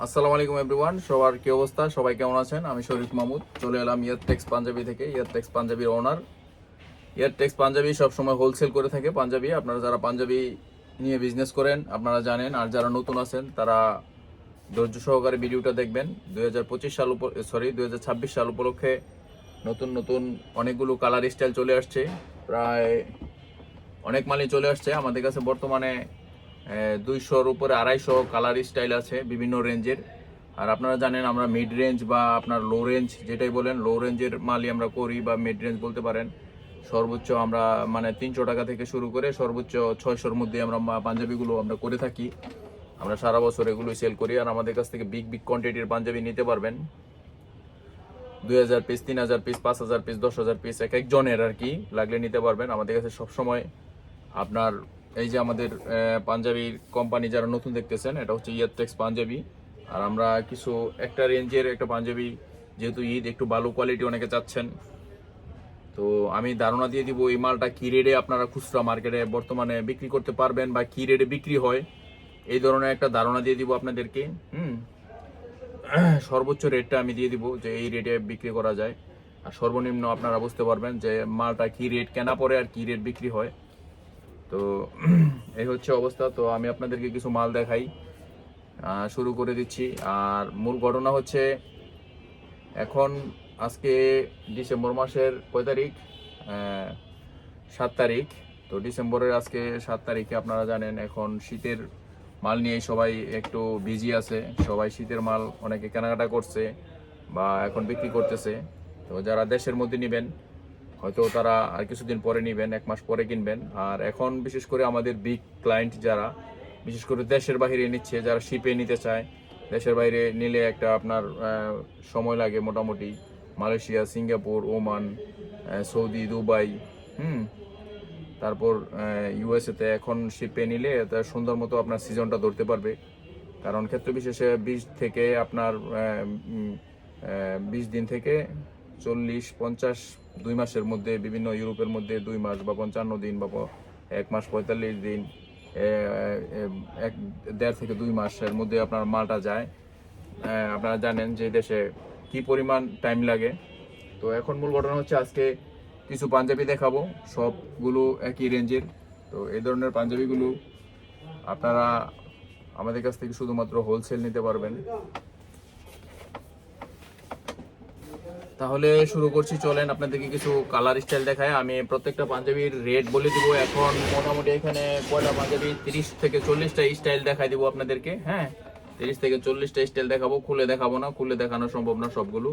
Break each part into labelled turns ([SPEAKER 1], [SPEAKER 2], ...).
[SPEAKER 1] আসসালামু আলাইকুম এভরিওয়ান, সবার কি অবস্থা? সবাই কেমন আছেন? আমি শরীফ মাহমুদ চলে এলাম ইয়ারটেক্স পাঞ্জাবি থেকে। ইয়ারটেক্স পাঞ্জাবির ওনার। ইয়ারটেক্স পাঞ্জাবি সবসময় হোলসেল করে থাকে পাঞ্জাবি। আপনারা যারা পাঞ্জাবি নিয়ে বিজনেস করেন আপনারা জানেন, আর যারা নতুন আছেন তারা ধৈর্য সহকারে ভিডিওটা দেখবেন। 2026 সাল উপলক্ষে নতুন নতুন অনেকগুলো কালার স্টাইল চলে আসছে। প্রায় অনেক মালই চলে আসছে আমাদের কাছে বর্তমানে। 200-র উপরে 250 কালার স্টাইল আছে বিভিন্ন রেঞ্জের। আর আপনারা জানেন আমরা মিড রেঞ্জ বা আপনার লো রেঞ্জ যেটাই বলেন, লো রেঞ্জের মালই আমরা করি বা মিড রেঞ্জ বলতে পারেন। সর্বোচ্চ আমরা মানে 300 টাকা থেকে শুরু করে সর্বোচ্চ 600-র মধ্যে আমরা পাঞ্জাবিগুলো আমরা করে থাকি। আমরা সারা বছর এগুলোই সেল করি। আর আমাদের কাছ থেকে বিগ বিগ কোয়ান্টিটির পাঞ্জাবি নিতে পারবেন। 2000 পিস, 3000 পিস, 5000 পিস, 10,000 পিস এক একজনের আর কি লাগলে নিতে পারবেন। আমাদের কাছে সবসময় আপনার এই যে আমাদের পাঞ্জাবির কোম্পানি যারা নতুন দেখতেছেন, এটা হচ্ছে ইয়ারটেক্স পাঞ্জাবি। আর আমরা কিছু একটা রেঞ্জের একটা পাঞ্জাবি, যেহেতু ঈদ একটু ভালো কোয়ালিটি অনেকে চাচ্ছেন, তো আমি ধারণা দিয়ে দিব এই মালটা কি রেটে আপনারা খুচরা মার্কেটে বর্তমানে বিক্রি করতে পারবেন বা কি রেটে বিক্রি হয়, এই ধরনের একটা ধারণা দিয়ে দিব আপনাদেরকে। সর্বোচ্চ রেটটা আমি দিয়ে দিব যে এই রেটে বিক্রি করা যায়। আর সর্বনিম্ন আপনারা বুঝতে পারবেন যে মালটা কি রেট কেনা পড়ে আর কি রেট বিক্রি হয়। তো এই হচ্ছে অবস্থা। তো আমি আপনাদেরকে কিছু মাল দেখাই, শুরু করে দিচ্ছি। আর মূল ঘটনা হচ্ছে এখন আজকে ডিসেম্বর মাসের কয় তারিখ? 7 তারিখ। তো ডিসেম্বরের আজকে 7 তারিখে আপনারা জানেন এখন শীতের মাল নিয়ে সবাই একটু বিজি আছে। সবাই শীতের মাল অনেকে কেনাকাটা করছে বা এখন বিক্রি করতেছে। তো যারা দেশের মধ্যে নেবেন হয়তো তারা আর কিছুদিন পরে নেবেন, 1 মাস পরে কিনবেন। আর এখন বিশেষ করে আমাদের বিগ ক্লায়েন্ট যারা বিশেষ করে দেশের বাইরে নিচ্ছে, যারা শিপে নিতে চায়, দেশের বাইরে নিলে একটা আপনার সময় লাগে মোটামুটি। Malaysia, Singapore, Oman, Saudi, Dubai, তারপর ইউএসএতে এখন শিপে নিলে সুন্দর মতো আপনার সিজনটা ধরতে পারবে। কারণ ক্ষেত্র বিশেষে 20 থেকে আপনার 20 দিন থেকে 40-50 2 মাসের মধ্যে, বিভিন্ন ইউরোপের মধ্যে 2 মাস বা 55 দিন বা 1 মাস 45 দিন, 1.5 থেকে 2 মাসের মধ্যে আপনার মালটা যায়। আপনারা জানেন যে দেশে কি পরিমাণ টাইম লাগে। তো এখন মূল ঘটনা হচ্ছে আজকে কিছু পাঞ্জাবি দেখাবো, সবগুলো একই রেঞ্জের। তো এই ধরনের পাঞ্জাবিগুলো আপনারা আমাদের কাছ থেকে শুধুমাত্র হোলসেল নিতে পারবেন। তাহলে শুরু করছি, চলেন আপনাদেরকে কিছু কালার স্টাইল দেখায়। আমি প্রত্যেকটা পাঞ্জাবির রেট বলে দিব। এখন মোটামুটি এখানে কয়টা পাঞ্জাবি, 30 থেকে 40টা স্টাইল দেখাই দিব আপনাদেরকে। হ্যাঁ, 30 থেকে 40টা স্টাইল দেখাবো, খুলে দেখাবো না, খুলে দেখানো সম্ভব না সবগুলো।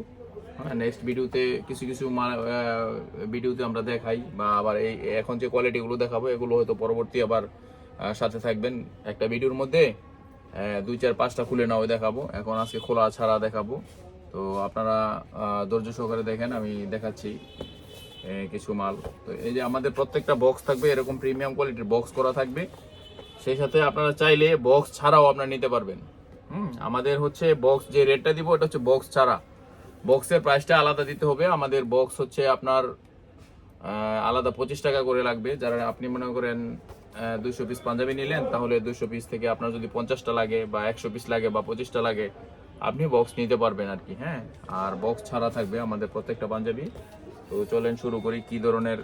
[SPEAKER 1] হ্যাঁ, নেক্সট ভিডিওতে কিছু কিছু ভিডিওতে আমরা দেখাই, বা আবার এই এখন যে কোয়ালিটিগুলো দেখাবো এগুলো হয়তো পরবর্তী আবার সাথে থাকবেন একটা ভিডিওর মধ্যে। 2-4-5টা খুলে নাও দেখাবো, এখন আজকে খোলা ছাড়া দেখাবো। তো আপনারা ধৈর্য সহকারে দেখেন, আমি দেখাচ্ছি কিছু মাল। তো এই যে আমাদের প্রত্যেকটা বক্স থাকবে এরকম প্রিমিয়াম কোয়ালিটির বক্স করা থাকবে। সেই সাথে আপনারা চাইলে বক্স ছাড়াও আপনারা নিতে পারবেন। আমাদের হচ্ছে বক্স যে রেটটা দিব এটা হচ্ছে বক্স ছাড়া। বক্সের প্রাইসটা আলাদা দিতে হবে। আমাদের বক্স হচ্ছে আপনার আলাদা 25 টাকা করে লাগবে। যারা আপনি মনে করেন 200 পিস পাঞ্জাবি নিলেন, তাহলে 200 পিস থেকে আপনার যদি 50টা লাগে বা 100 পিস লাগে বা 25টা লাগে, আপনি বক্স নিতে পারবেন আর কি। হ্যাঁ, আর বক্স ছাড়া থাকবে আমাদের প্রত্যেকটা পাঞ্জাবি। তো চলেন শুরু করি কি ধরনের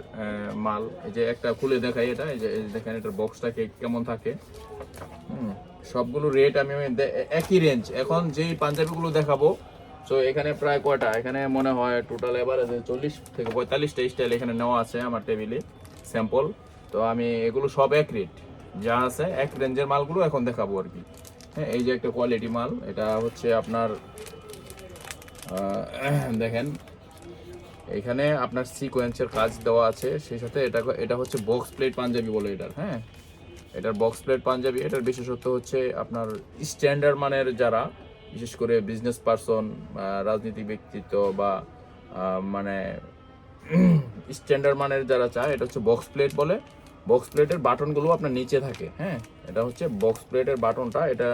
[SPEAKER 1] মাল। এই যে একটা খুলে দেখাই, এটা এই যে দেখেন এটার বক্সটা কেমন থাকে। সবগুলো রেট আমি একই রেঞ্জ। এখন যেই পাঞ্জাবিগুলো দেখাবো, তো এখানে প্রায় কয়টা, এখানে মনে হয় টোটাল এভারেজ 40 থেকে 45টা স্টাইল এখানে নেওয়া আছে আমার টেবিলে স্যাম্পল। তো আমি এগুলো সব এক রেট যা আছে, এক রেঞ্জের মালগুলো এখন দেখাবো আর কি। হ্যাঁ, এই যে একটা কোয়ালিটি মাল, এটা হচ্ছে আপনার দেখেন এখানে আপনার সিকোয়েন্সের কাজ দেওয়া আছে। সেই সাথে এটা হচ্ছে বক্স প্লেট পাঞ্জাবি বলে এটার। হ্যাঁ, এটার বক্স প্লেট পাঞ্জাবি। এটার বিশেষত্ব হচ্ছে আপনার স্ট্যান্ডার্ড মানের যারা বিশেষ করে বিজনেস পারসন, রাজনীতি ব্যক্তিত্ব বা মানে স্ট্যান্ডার্ড মানের যারা চায়, এটা হচ্ছে বক্স প্লেট বলে। বক্স প্লেটের বাটনগুলো আপনার নিচে থাকে। হ্যাঁ, এটা হচ্ছে বক্স প্লেটের বাটনটা, এটা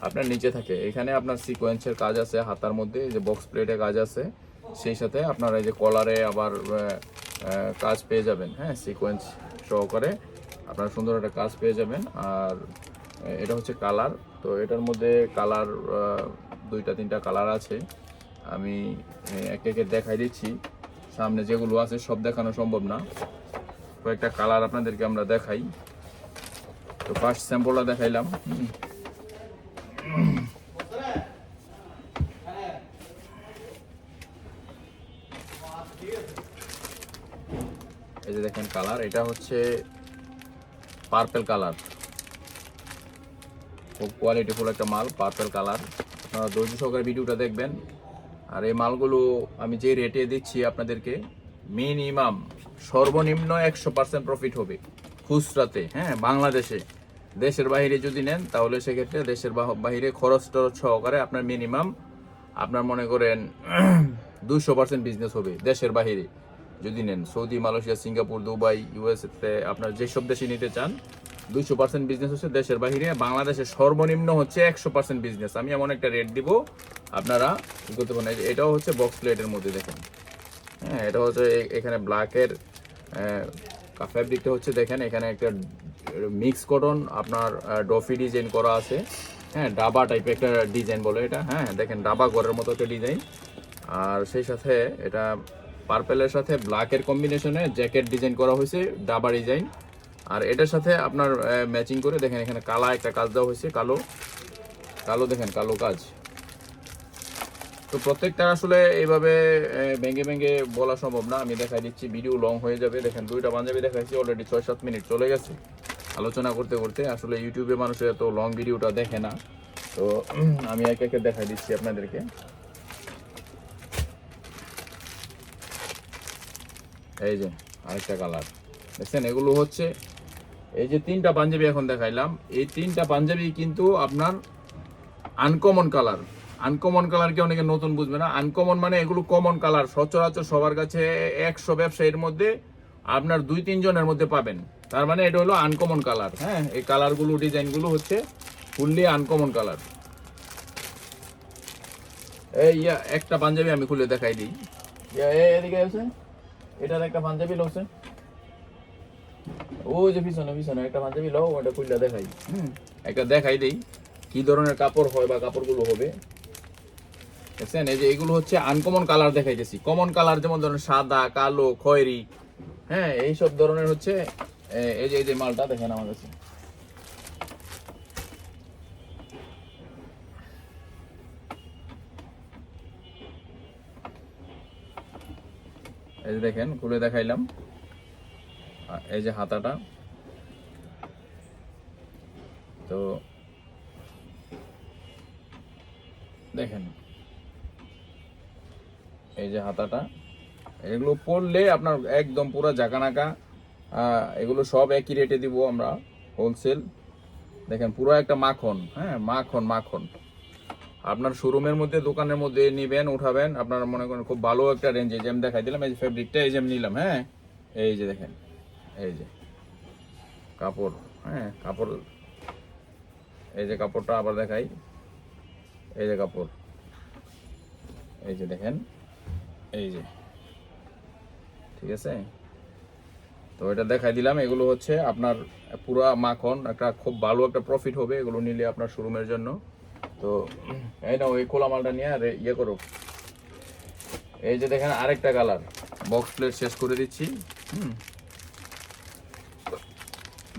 [SPEAKER 1] আপনার নিচে থাকে। এখানে আপনার সিকোয়েন্সের কাজ আছে হাতার মধ্যে, এই যে বক্স প্লেটের কাজ আছে। সেই সাথে আপনার এই যে কলারে আবার কাজ পেয়ে যাবেন। হ্যাঁ, সিকোয়েন্স সহকারে আপনারা সুন্দর একটা কাজ পেয়ে যাবেন। আর এটা হচ্ছে কালার। তো এটার মধ্যে কালার 2টা 3টা কালার আছে, আমি এক একে দেখাই দিচ্ছি। সামনে যেগুলো আছে সব দেখানো সম্ভব না, কয়েকটা কালার আপনাদেরকে আমরা দেখাই। তো ফার্স্ট স্যাম্পলটা দেখাইলাম। এই যে দেখেন কালার, এটা হচ্ছে পার্পল কালার, খুব কোয়ালিটিফুল একটা মাল, পার্পল কালার। আপনারা ধৈর্য সহকারে ভিডিওটা দেখবেন। আর এই মালগুলো আমি যে রেটে দিচ্ছি আপনাদেরকে, মিনিমাম সর্বনিম্ন 100% প্রফিট হবে খুচরাতে, হ্যাঁ বাংলাদেশে। দেশের বাইরে যদি নেন তাহলে সেক্ষেত্রে দেশের বাইরে খরচ টরচ সহকারে আপনার মিনিমাম আপনার মনে করেন 200% বিজনেস হবে দেশের বাইরে যদি নেন। সৌদি, মালয়েশিয়া, সিঙ্গাপুর, দুবাই, ইউএসএতে আপনার যেসব দেশে নিতে চান 200% বিজনেস হচ্ছে দেশের বাইরে। বাংলাদেশে সর্বনিম্ন হচ্ছে 100% বিজনেস। আমি এমন একটা রেট দিব আপনারা কি করতে পারেন। এটাও হচ্ছে বক্স প্লেটের মধ্যে দেখেন, হ্যাঁ এটা হচ্ছে এখানে ব্ল্যাকের ফ্যাব্রিকটা হচ্ছে দেখেন, এখানে একটা মিক্স কটন আপনার ডফি ডিজাইন করা আছে, হ্যাঁ ডাবা টাইপের একটা ডিজাইন বলে এটা, হ্যাঁ দেখেন ডাবা ঘরের মতো একটা ডিজাইন। আর সেই সাথে এটা পার্পেলের সাথে ব্ল্যাকের কম্বিনেশনে জ্যাকেট ডিজাইন করা হয়েছে, ডাবা ডিজাইন। আর এটার সাথে আপনার ম্যাচিং করে দেখেন এখানে কালা একটা কাজ দেওয়া হয়েছে, কালো কালো দেখেন কালো কাজ। তো প্রত্যেকটা আসলে এইভাবে ভেঙে ভেঙে বলা সম্ভব না, আমি দেখাই দিচ্ছি, ভিডিও লং হয়ে যাবে। দেখেন 2টা পাঞ্জাবি দেখাইছি, অলরেডি 6-7 মিনিট চলে গেছে আলোচনা করতে করতে। আসলে ইউটিউবে মানুষ এত লং ভিডিওটা দেখে না, তো আমি এক একে দেখাই দিচ্ছি আপনাদেরকে। এই যে আরেকটা কালার দেখছেন, এগুলো হচ্ছে এই যে 3টা পাঞ্জাবি এখন দেখাইলাম, এই 3টা পাঞ্জাবি কিন্তু আপনার আনকমন কালার। আনকমন কালারকে অনেকে নতুন বুঝবে না, আনকমন মানে এগুলো কমন কালার, সচরাচর সবার কাছে 100 ব্যবসায়ীর মধ্যে আপনার 2-3 জনের মধ্যে পাবেন, তার মানে এটা হলো আনকমন কালার। হ্যাঁ এই কালারগুলো ডিজাইনগুলো হচ্ছে ফুললি আনকমন কালার। এই একটা পাঞ্জাবি আমি খুলে দেখাই দিই, এদিকে আছে, এটার একটা পাঞ্জাবি লছে, ও যে পিছনে পিছনে একটা পাঞ্জাবি লও, ওটা খুলে দেখাই। একটা দেখাই দিই কি ধরনের কাপড় হয় বা কাপড়গুলো হবে, দেখছেন। এই যে এগুলো হচ্ছে আনকমন কালার দেখাইতেছি। কমন কালার যেমন ধরেন সাদা, কালো, খয়েরি, হ্যাঁ এইসব ধরনের হচ্ছে এই যে মালটা দেখেন আমার কাছে, এই যে দেখেন খুলে দেখাইলাম। এই যে হাতাটা, তো দেখেন এই যে হাতাটা, এগুলো পরলে আপনার একদম পুরো জাকানাকা। এগুলো সব একই রেটে দিব আমরা হোলসেল। দেখেন পুরো একটা মাখন, হ্যাঁ মাখন মাখন। আপনার শোরুমের মধ্যে দোকানের মধ্যে নিবেন, উঠাবেন, আপনারা মনে করেন খুব ভালো একটা রেঞ্জে। যে আমি দেখাই দিলাম এই যে ফেব্রিকটা, এই যে আমি নিলাম, হ্যাঁ এই যে দেখেন এই যে কাপড়, হ্যাঁ কাপড়, এই যে কাপড়টা আবার দেখাই, এই যে কাপড়, এই যে দেখেন এই যে, ঠিক আছে। তো এটা দেখাই দিলাম, এগুলো হচ্ছে আপনার পুরা মাখন, একটা খুব ভালো একটা প্রফিট হবে এগুলো নিলে আপনার শোরুমের জন্য। তো এই না ওই খোলা মালটা নিয়ে আর ইয়ে করো। এই যে দেখেন আরেকটা কালার, বক্স প্লেট শেষ করে দিচ্ছি।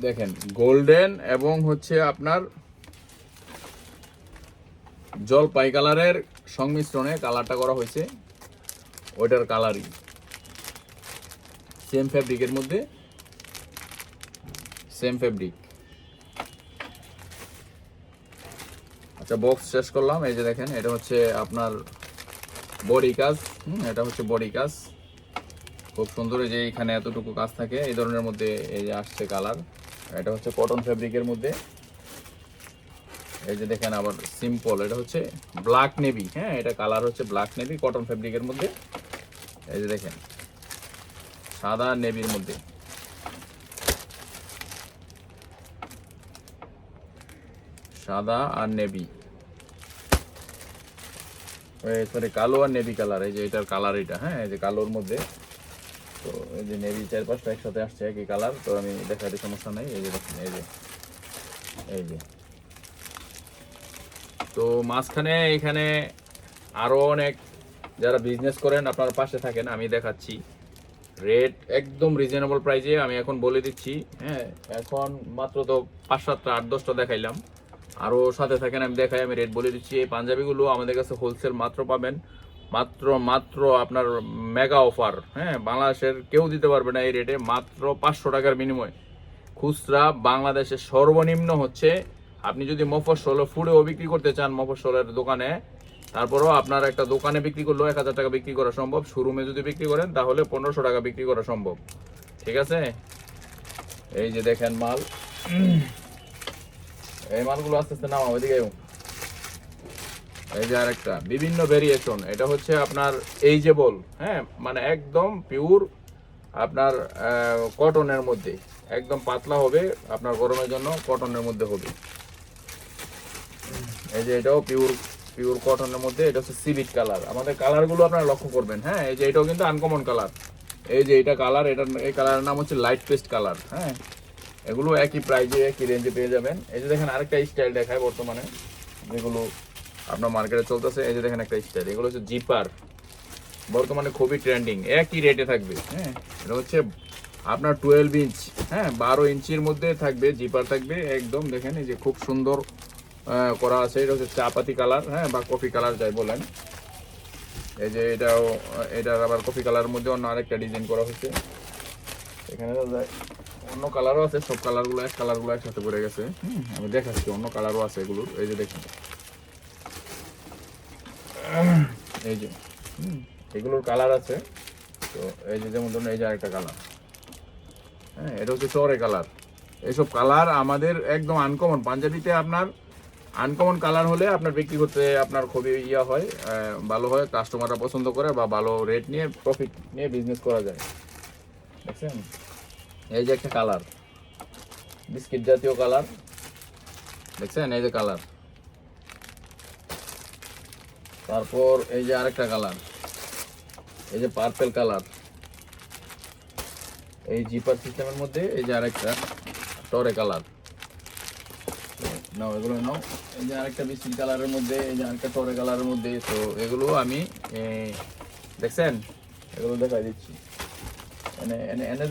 [SPEAKER 1] দেখেন গোল্ডেন এবং হচ্ছে আপনার জলপাই কালারের সংমিশ্রণে কালারটা করা হয়েছে, ওইটার কালারই সেম ফ্যাব্রিকের মধ্যে, সেম ফ্যাব্রিক। আচ্ছা বক্স শেষ করলাম। এই যে দেখেন এটা হচ্ছে আপনার বডি কাজ, এটা হচ্ছে বডি কাজ, খুব সুন্দর। এই যে এখানে এতটুকু কাজ থাকে, এই ধরনের মধ্যে এই যে আসছে কালার। এটা হচ্ছে কটন ফ্যাব্রিকের মধ্যে। এই যে দেখেন আবার সিম্পল, এটা হচ্ছে ব্ল্যাক নেভি, হ্যাঁ এটা কালার হচ্ছে ব্ল্যাক নেভি কটন ফ্যাব্রিকের মধ্যে। এই যে দেখেন সাদা নেভির মধ্যে, সাদা আর নেভি, সরি কালো আর নেভি কালার। এই যে এটার কালার এটা, হ্যাঁ এই যে কালোর মধ্যে, তো এই যে নেভি 4-5টা একসাথে আসছে একই কালার। তো আমি দেখাতে সমস্যা নেই। এই যে দেখেন এই যে এই যে, তো তো মাঝখানে এখানে আরো অনেক যারা বিজনেস করেন আপনার পাশে থাকেন, আমি দেখাচ্ছি রেট একদম রিজনেবল প্রাইসে আমি এখন বলে দিচ্ছি। হ্যাঁ, এখন মাত্র তো 5-7টা 8-10টা দেখাইলাম, আরও সাথে থাকেন আমি দেখাই, আমি রেট বলে দিচ্ছি। এই পাঞ্জাবিগুলো আমাদের কাছে হোলসেল মাত্র পাবেন মাত্র মাত্র আপনার মেগা অফার। হ্যাঁ, বাংলাদেশের কেউ দিতে পারবে না এই রেটে, মাত্র 500 টাকার বিনিময়ে। খুচরা বাংলাদেশের সর্বনিম্ন হচ্ছে, আপনি যদি মফস্বল ফুডেও বিক্রি করতে চান মফস্বলের দোকানে, তারপরেও আপনার একটা দোকানে বিক্রি করলেও 1000 টাকা বিক্রি করা সম্ভব। শোরুমে যদি বিক্রি করেন তাহলে 1500 টাকা বিক্রি করা সম্ভব। ঠিক আছে, এই যে দেখেন মাল, এই মালগুলো আস্তে আস্তে নামা ওইদিকে। এই যে আরেকটা বিভিন্ন ভেরিয়েশন, এটা হচ্ছে আপনার এই যে বল, হ্যাঁ মানে একদম পিওর আপনার কটনের মধ্যে, একদম পাতলা হবে, আপনার গরমের জন্য কটনের মধ্যে হবে। এই যে এটাও পিওর পিওর কটনের মধ্যে, এটা হচ্ছে সিভিট কালার। আমাদের কালারগুলো আপনারা লক্ষ্য করবেন। হ্যাঁ, এই যে এটাও কিন্তু আনকমন কালার। এই যে এটা কালার, এটা এই কালারের নাম হচ্ছে লাইট পেস্ট কালার। হ্যাঁ, এগুলো একই প্রাইজে একই রেঞ্জে পেয়ে যাবেন। এই যে দেখেন আরেকটা স্টাইল দেখায় বর্তমানে, যেগুলো আপনার মার্কেটে চলতেছে। এই যে দেখেন একটা স্টাইল, এগুলো হচ্ছে জিপার, বর্তমানে খুবই ট্রেন্ডিং, একই রেটে থাকবে। হ্যাঁ, এটা হচ্ছে আপনার 12 ইঞ্চ, হ্যাঁ 12 ইঞ্চির মধ্যে থাকবে, জিপার থাকবে একদম। দেখেন এই যে খুব সুন্দর করা আছে, এটা হচ্ছে চাপাতি কালার, হ্যাঁ বা কফি কালার যাই বলেন। এই যে এটাও, এটার আবার কফি কালারের মধ্যে অন্য আরেকটা ডিজাইন করা হয়েছে। এখানে অন্য কালারও আছে, সব কালারগুলো কালারগুলো একসাথে পড়ে গেছে। আমি দেখাচ্ছি অন্য কালারও আছে এগুলোর। এই যে দেখুন, এই যে এগুলোর কালার আছে। তো এই যে যেমন ধরুন এই যে আরেকটা কালার, হ্যাঁ এটা হচ্ছে চরে কালার। এইসব কালার আমাদের একদম আনকমন। পাঞ্জাবিতে আপনার আনকমন কালার হলে আপনার বিক্রি করতে আপনার খুবই হয়, ভালো হয়, কাস্টমাররা পছন্দ করে বা ভালো রেট নিয়ে প্রফিট নিয়ে বিজনেস করা যায়। দেখছেন এই যে একটা কালার, বিস্কিট জাতীয় কালার, দেখছেন এই যে কালার। তারপর এই যে আরেকটা কালার, এই যে পার্পল কালার, এই জিপার সিস্টেমের মধ্যে এই যে আরেকটা টরে কালার। নাও এগুলো নাও। এই যে আরেকটা বিস্কিট কালারের মধ্যে, এই যে আরেকটা টরে কালারের মধ্যে। তো এগুলো আমি দেখছেন, এগুলো দেখাই দিচ্ছি। এনে এনে এনে